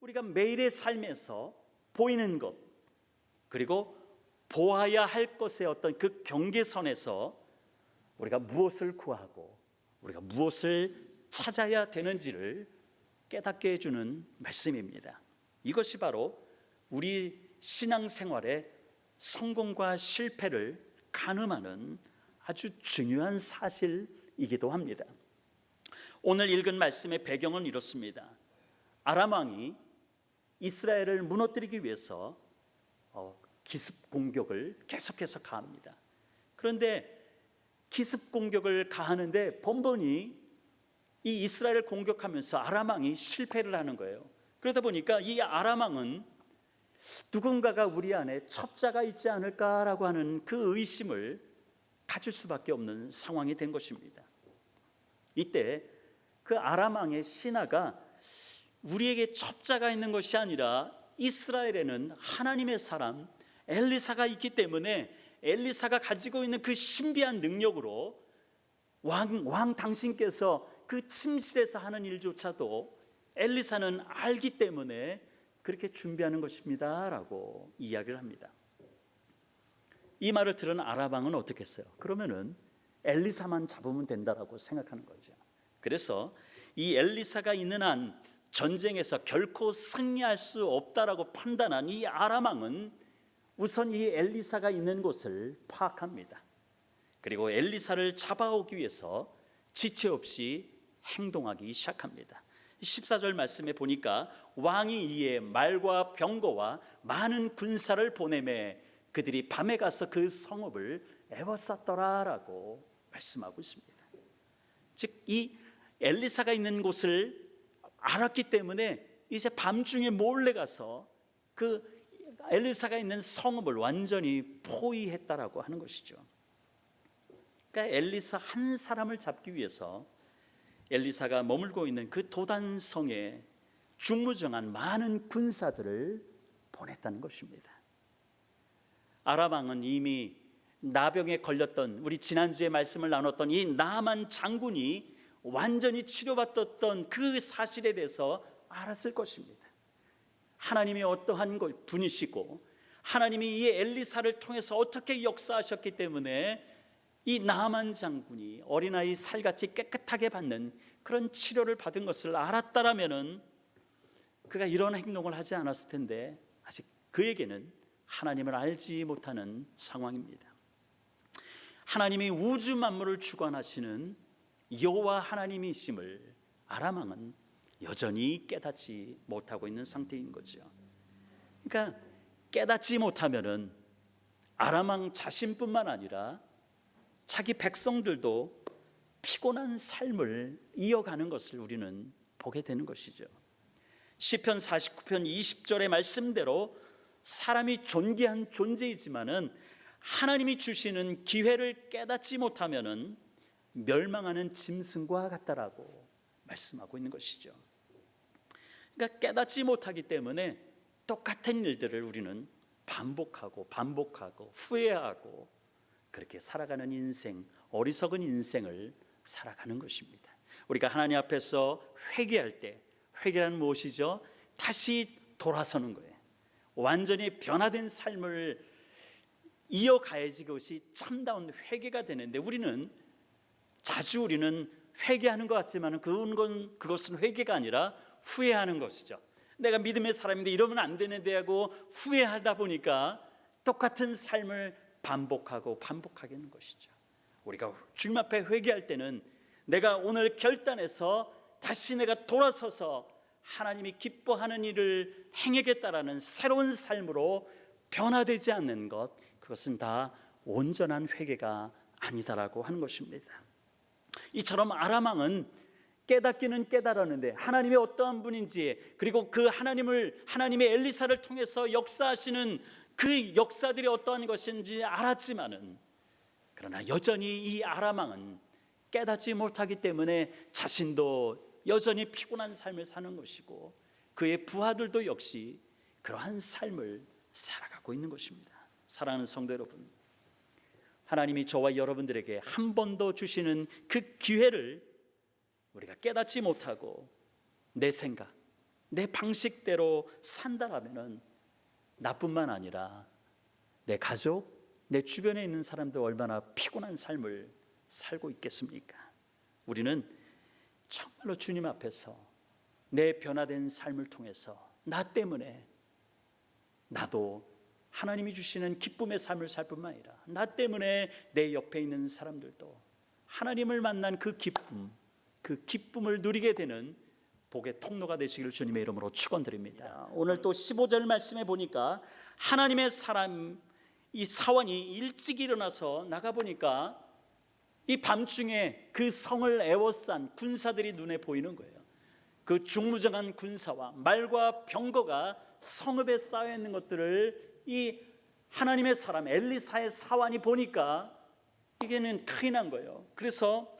우리가 매일의 삶에서 보이는 것, 그리고 보아야 할 것의 어떤 그 경계선에서 우리가 무엇을 구하고 우리가 무엇을 찾아야 되는지를 깨닫게 해주는 말씀입니다. 이것이 바로 우리 신앙생활의 성공과 실패를 가늠하는 아주 중요한 사실이기도 합니다. 오늘 읽은 말씀의 배경은 이렇습니다. 아람 왕이 이스라엘을 무너뜨리기 위해서 기습 공격을 계속해서 가합니다. 그런데 기습 공격을 가하는데 번번이 이 이스라엘을 공격하면서 아람 왕이 실패를 하는 거예요. 그러다 보니까 이 아람 왕은 누군가가 우리 안에 첩자가 있지 않을까라고 하는 그 의심을 가질 수밖에 없는 상황이 된 것입니다. 이때 그 아람 왕의 신하가 우리에게 첩자가 있는 것이 아니라 이스라엘에는 하나님의 사람 엘리사가 있기 때문에 엘리사가 가지고 있는 그 신비한 능력으로 왕 당신께서 그 침실에서 하는 일조차도 엘리사는 알기 때문에 그렇게 준비하는 것입니다 라고 이야기를 합니다. 이 말을 들은 아람 왕은 어떻게 했어요? 그러면은 엘리사만 잡으면 된다라고 생각하는 거죠. 그래서 이 엘리사가 있는 한 전쟁에서 결코 승리할 수 없다라고 판단한 이 아람 왕은 우선 이 엘리사가 있는 곳을 파악합니다. 그리고 엘리사를 잡아오기 위해서 지체 없이 행동하기 시작합니다. 14절 말씀에 보니까 왕이 이에 말과 병거와 많은 군사를 보내매 그들이 밤에 가서 그 성읍을 에워쌌더라라고 말씀하고 있습니다. 즉 이 엘리사가 있는 곳을 알았기 때문에 이제 밤중에 몰래 가서 그 엘리사가 있는 성읍을 완전히 포위했다라고 하는 것이죠. 그러니까 엘리사 한 사람을 잡기 위해서 엘리사가 머물고 있는 그 도단성에 중무정한 많은 군사들을 보냈다는 것입니다. 아람 왕은 이미 나병에 걸렸던, 우리 지난주에 말씀을 나눴던 이 나만 장군이 완전히 치료받았던 그 사실에 대해서 알았을 것입니다. 하나님이 어떠한 분이시고 하나님이 이 엘리사를 통해서 어떻게 역사하셨기 때문에 이 나만 장군이 어린아이 살같이 깨끗하게 받는 그런 치료를 받은 것을 알았다라면은 그가 이런 행동을 하지 않았을 텐데 아직 그에게는 하나님을 알지 못하는 상황입니다. 하나님이 우주 만물을 주관하시는 여호와 하나님이심을 아람 왕은 여전히 깨닫지 못하고 있는 상태인 거죠. 그러니까 깨닫지 못하면은 아람 왕 자신뿐만 아니라 자기 백성들도 피곤한 삶을 이어가는 것을 우리는 보게 되는 것이죠. 시편 49편 20절의 말씀대로 사람이 존귀한 존재이지만은 하나님이 주시는 기회를 깨닫지 못하면은 멸망하는 짐승과 같다라고 말씀하고 있는 것이죠. 그러니까 깨닫지 못하기 때문에 똑같은 일들을 우리는 반복하고 후회하고 그렇게 살아가는 인생, 어리석은 인생을 살아가는 것입니다. 우리가 하나님 앞에서 회개할 때, 회개란 무엇이죠? 다시 돌아서는 거예요. 완전히 변화된 삶을 이어가야지 그것이 참다운 회개가 되는데 우리는 회개하는 것 같지만 그것은 회개가 아니라 후회하는 것이죠. 내가 믿음의 사람인데 이러면 안 되는데 하고 후회하다 보니까 똑같은 삶을 반복하게 하는 것이죠. 우리가 주님 앞에 회개할 때는 내가 오늘 결단해서 다시 내가 돌아서서 하나님이 기뻐하는 일을 행하겠다라는 새로운 삶으로 변화되지 않는 것, 그것은 다 온전한 회개가 아니다라고 하는 것입니다. 이처럼 아람 왕은 깨닫기는 깨달았는데 하나님이 어떠한 분인지, 그리고 그 하나님의 엘리사를 통해서 역사하시는 그 역사들이 어떠한 것인지 알았지만은, 그러나 여전히 이 아람 왕은 깨닫지 못하기 때문에 자신도 여전히 피곤한 삶을 사는 것이고 그의 부하들도 역시 그러한 삶을 살아가고 있는 것입니다. 사랑하는 성도 여러분, 하나님이 저와 여러분들에게 한 번 더 주시는 그 기회를 우리가 깨닫지 못하고 내 생각, 내 방식대로 산다라면은 나뿐만 아니라 내 가족, 내 주변에 있는 사람도 얼마나 피곤한 삶을 살고 있겠습니까? 우리는 정말로 주님 앞에서 내 변화된 삶을 통해서 나 때문에 나도 하나님이 주시는 기쁨의 삶을 살 뿐만 아니라 나 때문에 내 옆에 있는 사람들도 하나님을 만난 그 기쁨을 누리게 되는 복의 통로가 되시기를 주님의 이름으로 축원드립니다. 오늘 또 15절 말씀에 보니까 하나님의 사람 이 사환이 일찍 일어나서 나가보니까 이 밤중에 그 성을 에워싼 군사들이 눈에 보이는 거예요. 그 중무장한 군사와 말과 병거가 성읍에 쌓여 있는 것들을 이 하나님의 사람 엘리사의 사환이 보니까 이게는 큰일 난 거예요. 그래서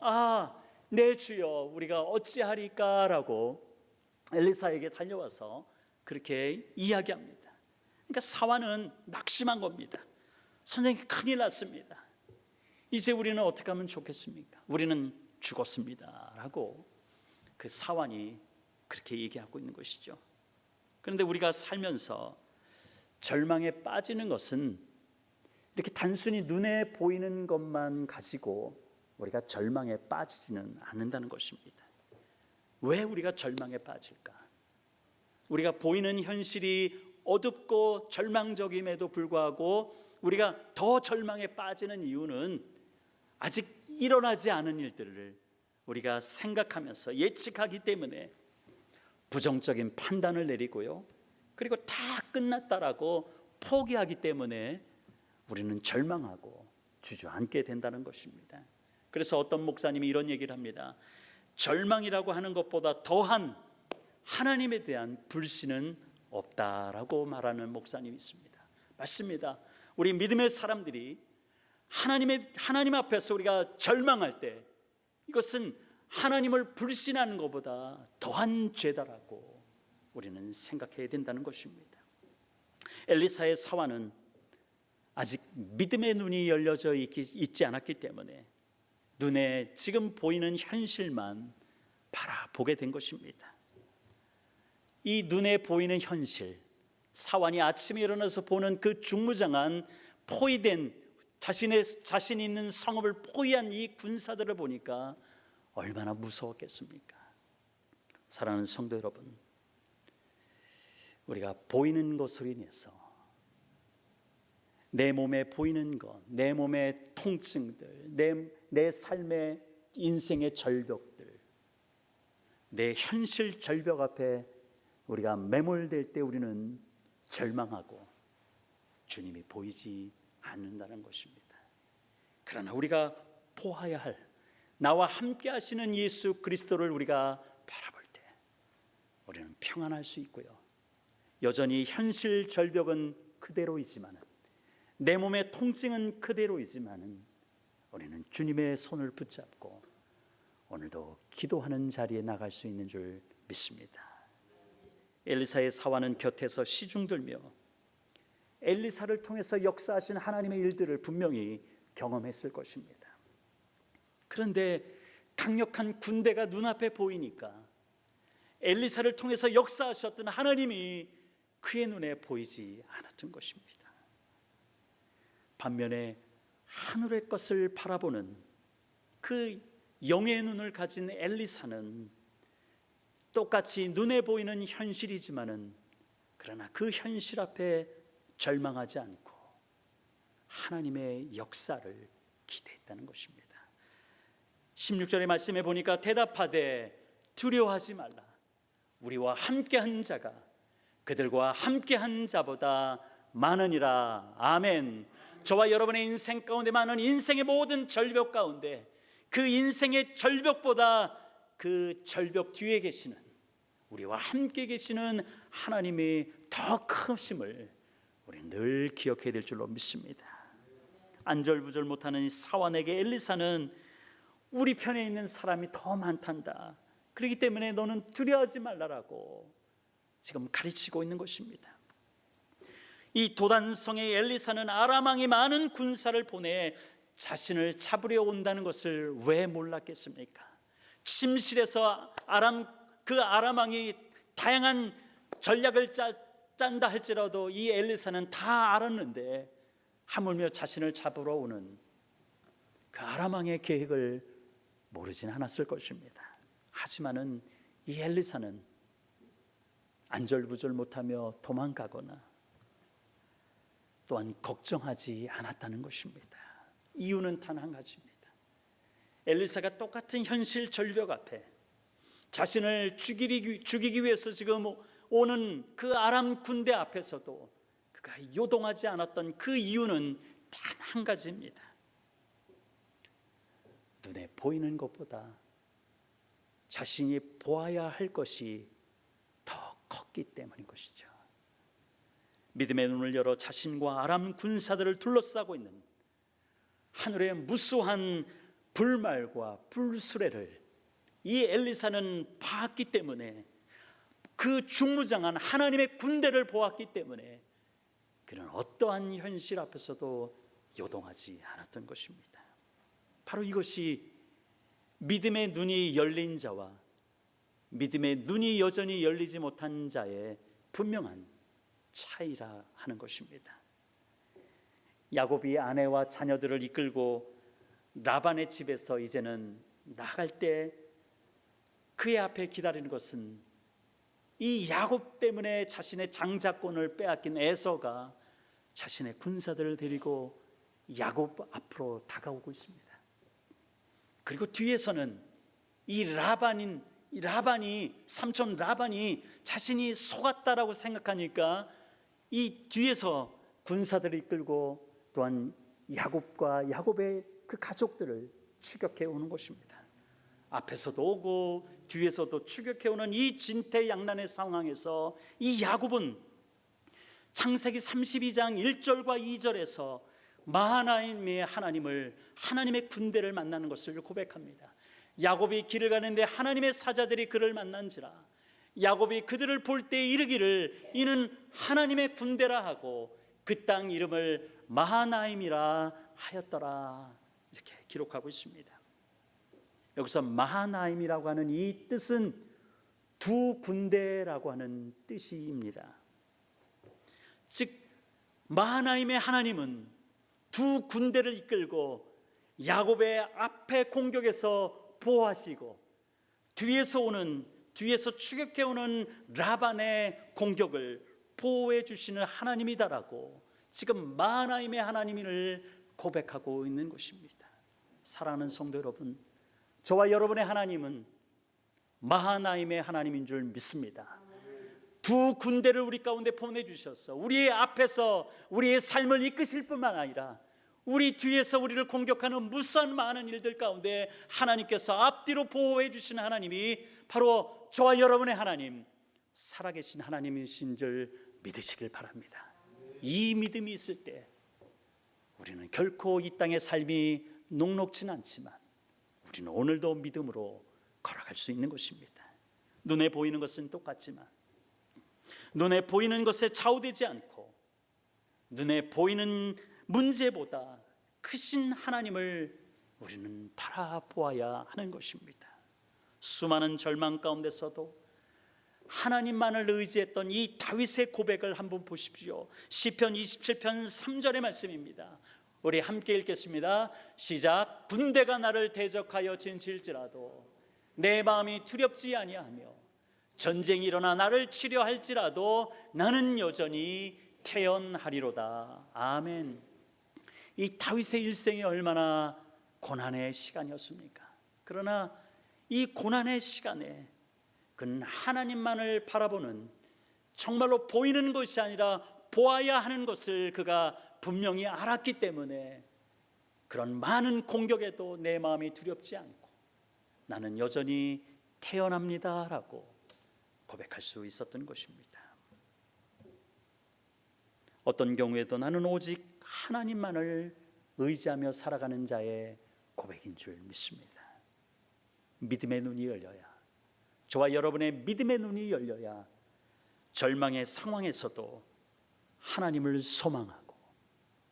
내 주여 우리가 어찌하리까라고 엘리사에게 달려와서 그렇게 이야기합니다. 그러니까 사환은 낙심한 겁니다. 선생님 큰일 났습니다. 이제 우리는 어떻게 하면 좋겠습니까? 우리는 죽었습니다 라고 그 사환이 그렇게 얘기하고 있는 것이죠. 그런데 우리가 살면서 절망에 빠지는 것은 이렇게 단순히 눈에 보이는 것만 가지고 우리가 절망에 빠지지는 않는다는 것입니다. 왜 우리가 절망에 빠질까? 우리가 보이는 현실이 어둡고 절망적임에도 불구하고 우리가 더 절망에 빠지는 이유는 아직 일어나지 않은 일들을 우리가 생각하면서 예측하기 때문에 부정적인 판단을 내리고요, 그리고 다 끝났다라고 포기하기 때문에 우리는 절망하고 주저앉게 된다는 것입니다. 그래서 어떤 목사님이 이런 얘기를 합니다. 절망이라고 하는 것보다 더한 하나님에 대한 불신은 없다라고 말하는 목사님이 있습니다. 맞습니다. 우리 믿음의 사람들이 하나님 앞에서 우리가 절망할 때 이것은 하나님을 불신하는 것보다 더한 죄다라고 우리는 생각해야 된다는 것입니다. 엘리사의 사환은 아직 믿음의 눈이 열려져 있지 않았기 때문에 눈에 지금 보이는 현실만 바라보게 된 것입니다. 이 눈에 보이는 현실, 사환이 아침에 일어나서 보는 그 중무장한 포위된 자신이 있는 성읍을 포위한 이 군사들을 보니까 얼마나 무서웠겠습니까? 사랑하는 성도 여러분, 우리가 보이는 것으로 인해서 내 몸에 보이는 것, 내 몸의 통증들, 내 삶의 인생의 절벽들, 내 현실 절벽 앞에 우리가 매몰될 때 우리는 절망하고 주님이 보이지 않는다는 것입니다. 그러나 우리가 보아야 할 나와 함께 하시는 예수 그리스도를 우리가 바라볼 때 우리는 평안할 수 있고요, 여전히 현실 절벽은 그대로이지만 내 몸의 통증은 그대로이지만 우리는 주님의 손을 붙잡고 오늘도 기도하는 자리에 나갈 수 있는 줄 믿습니다. 엘리사의 사환은 곁에서 시중들며 엘리사를 통해서 역사하신 하나님의 일들을 분명히 경험했을 것입니다. 그런데 강력한 군대가 눈앞에 보이니까 엘리사를 통해서 역사하셨던 하나님이 그의 눈에 보이지 않았던 것입니다. 반면에 하늘의 것을 바라보는 그 영의 눈을 가진 엘리사는 똑같이 눈에 보이는 현실이지만은 그러나 그 현실 앞에 절망하지 않고 하나님의 역사를 기대했다는 것입니다. 16절의 말씀에 보니까 대답하되 두려워하지 말라. 우리와 함께한 자가 그들과 함께한 자보다 많으니라. 아멘. 저와 여러분의 인생 가운데 많은 인생의 모든 절벽 가운데 그 인생의 절벽보다 그 절벽 뒤에 계시는 우리와 함께 계시는 하나님이 더 크심을 우리 늘 기억해야 될 줄로 믿습니다. 안절부절 못하는 사환에게 엘리사는 우리 편에 있는 사람이 더 많단다, 그렇기 때문에 너는 두려워하지 말라라고 지금 가르치고 있는 것입니다. 이 도단성의 엘리사는 아람 왕이 많은 군사를 보내 자신을 잡으려 온다는 것을 왜 몰랐겠습니까? 침실에서 아람 왕이 다양한 전략을 짠다 할지라도 이 엘리사는 다 알았는데 하물며 자신을 잡으러 오는 그 아람 왕의 계획을 모르진 않았을 것입니다. 하지만은 이 엘리사는 안절부절 못하며 도망가거나 또한 걱정하지 않았다는 것입니다. 이유는 단 한 가지입니다. 엘리사가 똑같은 현실 절벽 앞에 자신을 죽이기 위해서 지금 오는 그 아람 군대 앞에서도 그가 요동하지 않았던 그 이유는 단 한 가지입니다. 눈에 보이는 것보다 자신이 보아야 할 것이 더 컸기 때문인 것이죠. 믿음의 눈을 열어 자신과 아람 군사들을 둘러싸고 있는 하늘의 무수한 불말과 불수레를 이 엘리사는 봤기 때문에, 그 중무장한 하나님의 군대를 보았기 때문에 그는 어떠한 현실 앞에서도 요동하지 않았던 것입니다. 바로 이것이 믿음의 눈이 열린 자와 믿음의 눈이 여전히 열리지 못한 자의 분명한 차이라 하는 것입니다. 야곱이 아내와 자녀들을 이끌고 라반의 집에서 이제는 나갈 때 그의 앞에 기다리는 것은 이 야곱 때문에 자신의 장자권을 빼앗긴 에서가 자신의 군사들을 데리고 야곱 앞으로 다가오고 있습니다. 그리고 뒤에서는 이 라반이 삼촌 라반이 자신이 속았다라고 생각하니까 이 뒤에서 군사들을 이끌고 또한 야곱과 야곱의 그 가족들을 추격해 오는 것입니다. 앞에서도 오고 뒤에서도 추격해 오는 이 진퇴양난의 상황에서 이 야곱은 창세기 32장 1절과 2절에서 마하나임의 하나님의 군대를 만나는 것을 고백합니다. 야곱이 길을 가는데 하나님의 사자들이 그를 만난지라. 야곱이 그들을 볼 때 이르기를 이는 하나님의 군대라 하고 그 땅 이름을 마하나임이라 하였더라. 이렇게 기록하고 있습니다. 여기서 마하나임이라고 하는 이 뜻은 두 군대라고 하는 뜻입니다. 즉 마하나임의 하나님은 두 군대를 이끌고 야곱의 앞에 공격에서 보호하시고 뒤에서 추격해 오는 라반의 공격을 보호해 주시는 하나님이다라고 지금 마하나임의 하나님을 고백하고 있는 것입니다. 사랑하는 성도 여러분, 저와 여러분의 하나님은 마하나임의 하나님인 줄 믿습니다. 두 군대를 우리 가운데 보내주셔서 우리의 앞에서 우리의 삶을 이끄실 뿐만 아니라 우리 뒤에서 우리를 공격하는 무수한 많은 일들 가운데 하나님께서 앞뒤로 보호해 주시는 하나님이 바로 저와 여러분의 하나님, 살아계신 하나님이신 줄 믿으시길 바랍니다. 이 믿음이 있을 때 우리는 결코 이 땅의 삶이 녹록지는 않지만 우리는 오늘도 믿음으로 걸어갈 수 있는 것입니다. 눈에 보이는 것은 똑같지만 눈에 보이는 것에 좌우되지 않고 눈에 보이는 문제보다 크신 하나님을 우리는 바라보아야 하는 것입니다. 수많은 절망 가운데서도 하나님만을 의지했던 이 다윗의 고백을 한번 보십시오. 시편 27편 3절의 말씀입니다. 우리 함께 읽겠습니다. 시작. 군대가 나를 대적하여 진칠지라도 내 마음이 두렵지 아니하며 전쟁이 일어나 나를 치려 할지라도 나는 여전히 태연하리로다. 아멘. 이 다윗의 일생이 얼마나 고난의 시간이었습니까? 그러나 이 고난의 시간에 그는 하나님만을 바라보는, 정말로 보이는 것이 아니라 보아야 하는 것을 그가 분명히 알았기 때문에 그런 많은 공격에도 내 마음이 두렵지 않고 나는 여전히 태연합니다라고 고백할 수 있었던 것입니다. 어떤 경우에도 나는 오직 하나님만을 의지하며 살아가는 자의 고백인 줄 믿습니다. 믿음의 눈이 열려야, 저와 여러분의 믿음의 눈이 열려야 절망의 상황에서도 하나님을 소망하고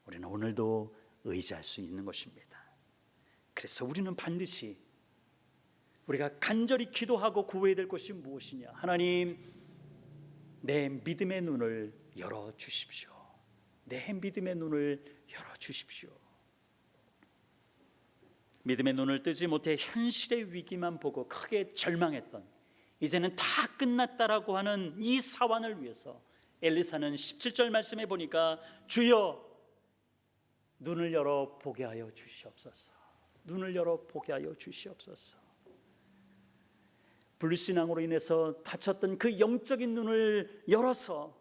우리는 오늘도 의지할 수 있는 것입니다. 그래서 우리는 반드시 우리가 간절히 기도하고 구해야 될 것이 무엇이냐? 하나님, 내 믿음의 눈을 열어 주십시오. 내 믿음의 눈을 열어 주십시오. 믿음의 눈을 뜨지 못해 현실의 위기만 보고 크게 절망했던, 이제는 다 끝났다라고 하는 이 사환을 위해서 엘리사는 17절 말씀에 보니까 주여 눈을 열어 보게 하여 주시옵소서. 눈을 열어 보게 하여 주시옵소서. 불신앙으로 인해서 다쳤던 그 영적인 눈을 열어서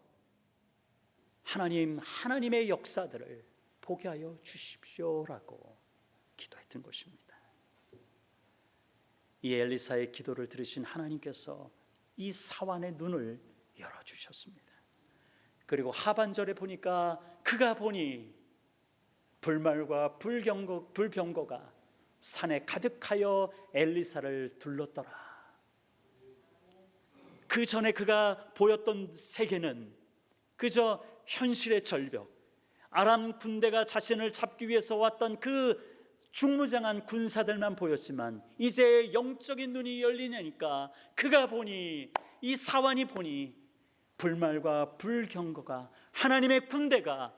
하나님의 역사들을 보게 하여 주십시오라고 기도했던 것입니다. 이 엘리사의 기도를 들으신 하나님께서 이 사환의 눈을 열어주셨습니다. 그리고 하반절에 보니까 그가 보니 불말과 불병거가 산에 가득하여 엘리사를 둘렀더라. 그 전에 그가 보였던 세계는 그저 현실의 절벽, 아람 군대가 자신을 잡기 위해서 왔던 그 중무장한 군사들만 보였지만 이제 영적인 눈이 열리니까 그가 보니, 이 사환이 보니 불말과 불경거가, 하나님의 군대가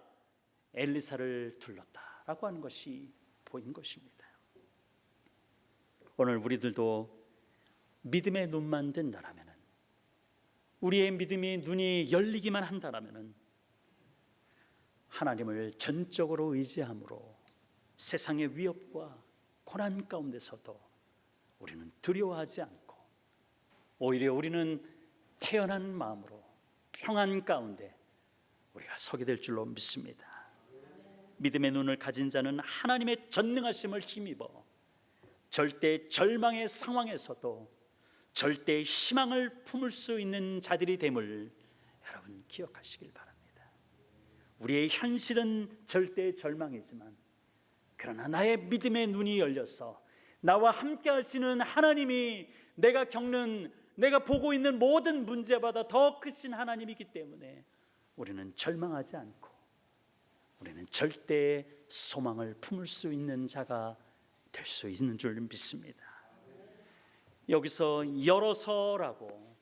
엘리사를 둘렀다라고 하는 것이 보인 것입니다. 오늘 우리들도 믿음의 눈만 뜬다라면, 우리의 믿음이 눈이 열리기만 한다라면 하나님을 전적으로 의지함으로 세상의 위협과 고난 가운데서도 우리는 두려워하지 않고 오히려 우리는 태연한 마음으로 평안 가운데 우리가 서게 될 줄로 믿습니다. 믿음의 눈을 가진 자는 하나님의 전능하심을 힘입어 절대 절망의 상황에서도 절대 희망을 품을 수 있는 자들이 됨을 여러분 기억하시길 바랍니다. 우리의 현실은 절대 절망이지만 그러나 나의 믿음의 눈이 열려서 나와 함께 하시는 하나님이 내가 겪는, 내가 보고 있는 모든 문제보다 더 크신 하나님이기 때문에 우리는 절망하지 않고 우리는 절대 소망을 품을 수 있는 자가 될 수 있는 줄 믿습니다. 여기서 열어서라고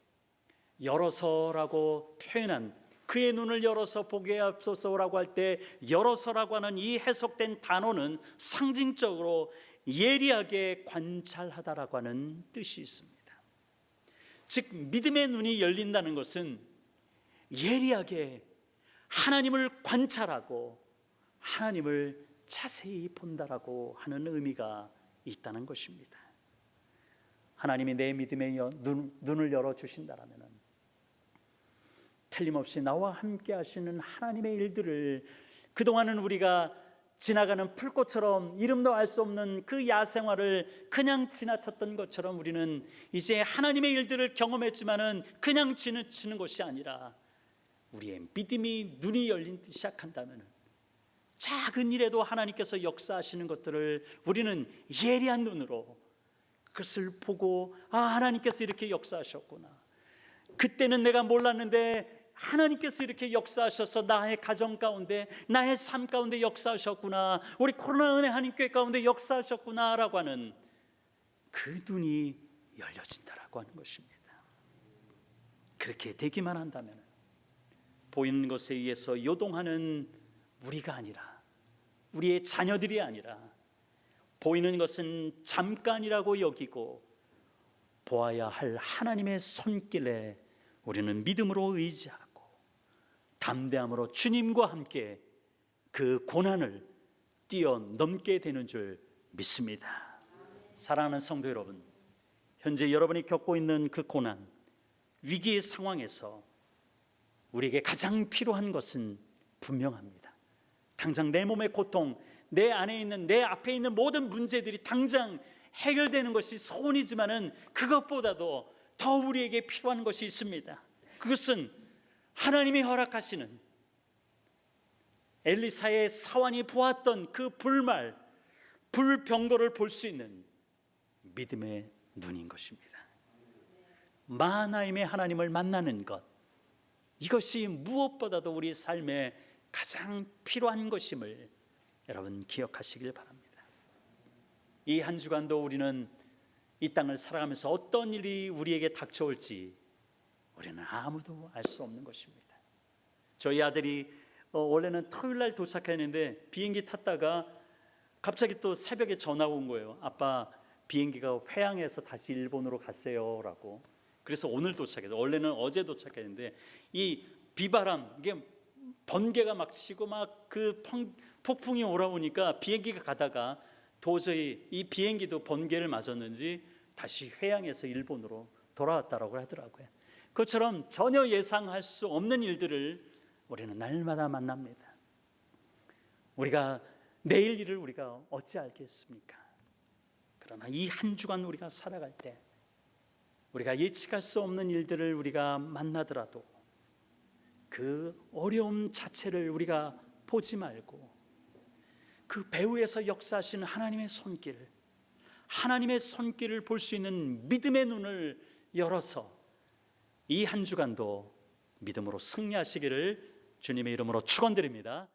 표현한, 그의 눈을 열어서 보게 하옵소서라고 할 때 열어서라고 하는 이 해석된 단어는 상징적으로 예리하게 관찰하다라고 하는 뜻이 있습니다. 즉 믿음의 눈이 열린다는 것은 예리하게 하나님을 관찰하고 하나님을 자세히 본다라고 하는 의미가 있다는 것입니다. 하나님이 내 믿음의 눈을 열어주신다라면 틀림없이 나와 함께 하시는 하나님의 일들을, 그동안은 우리가 지나가는 풀꽃처럼 이름도 알 수 없는 그 야생화를 그냥 지나쳤던 것처럼 우리는 이제 하나님의 일들을 경험했지만은 그냥 지나치는 것이 아니라 우리의 믿음이 눈이 열리기 시작한다면 작은 일에도 하나님께서 역사하시는 것들을 우리는 예리한 눈으로 그것을 보고, 아, 하나님께서 이렇게 역사하셨구나. 그때는 내가 몰랐는데 하나님께서 이렇게 역사하셔서 나의 가정 가운데, 나의 삶 가운데 역사하셨구나. 우리 코로나 은혜 한인교회 가운데 역사하셨구나 라고 하는 그 눈이 열려진다라고 하는 것입니다. 그렇게 되기만 한다면 보이는 것에 의해서 요동하는 우리가 아니라, 우리의 자녀들이 아니라 보이는 것은 잠깐이라고 여기고 보아야 할 하나님의 손길에 우리는 믿음으로 의지하고 담대함으로 주님과 함께 그 고난을 뛰어넘게 되는 줄 믿습니다. 사랑하는 성도 여러분, 현재 여러분이 겪고 있는 그 고난, 위기의 상황에서 우리에게 가장 필요한 것은 분명합니다. 당장 내 몸의 고통, 내 안에 있는, 내 앞에 있는 모든 문제들이 당장 해결되는 것이 소원이지만은 그것보다도 더 우리에게 필요한 것이 있습니다. 그것은 하나님이 허락하시는, 엘리사의 사환이 보았던 그 불말, 불병거를 볼 수 있는 믿음의 눈인 것입니다. 마하나임의 하나님을 만나는 것, 이것이 무엇보다도 우리 삶에 가장 필요한 것임을 여러분 기억하시길 바랍니다. 이 한 주간도 우리는 이 땅을 살아가면서 어떤 일이 우리에게 닥쳐올지 우리는 아무도 알 수 없는 것입니다. 저희 아들이 원래는 토요일 날 도착했는데 비행기 탔다가 갑자기 또 새벽에 전화가 온 거예요. 아빠, 비행기가 회항해서 다시 일본으로 갔어요 라고. 그래서 오늘 도착해서, 원래는 어제 도착했는데 이 비바람, 이게 번개가 막 치고 막 그 폭풍이 오라오니까 비행기가 가다가 도저히 이 비행기도 번개를 맞았는지 다시 회항해서 일본으로 돌아왔다라고 하더라고요. 그것처럼 전혀 예상할 수 없는 일들을 우리는 날마다 만납니다. 우리가 내일 일을 우리가 어찌 알겠습니까? 그러나 이 한 주간 우리가 살아갈 때 우리가 예측할 수 없는 일들을 우리가 만나더라도 그 어려움 자체를 우리가 보지 말고 그 배후에서 역사하시는 하나님의 손길을 볼 수 있는 믿음의 눈을 열어서 이 한 주간도 믿음으로 승리하시기를 주님의 이름으로 축원드립니다.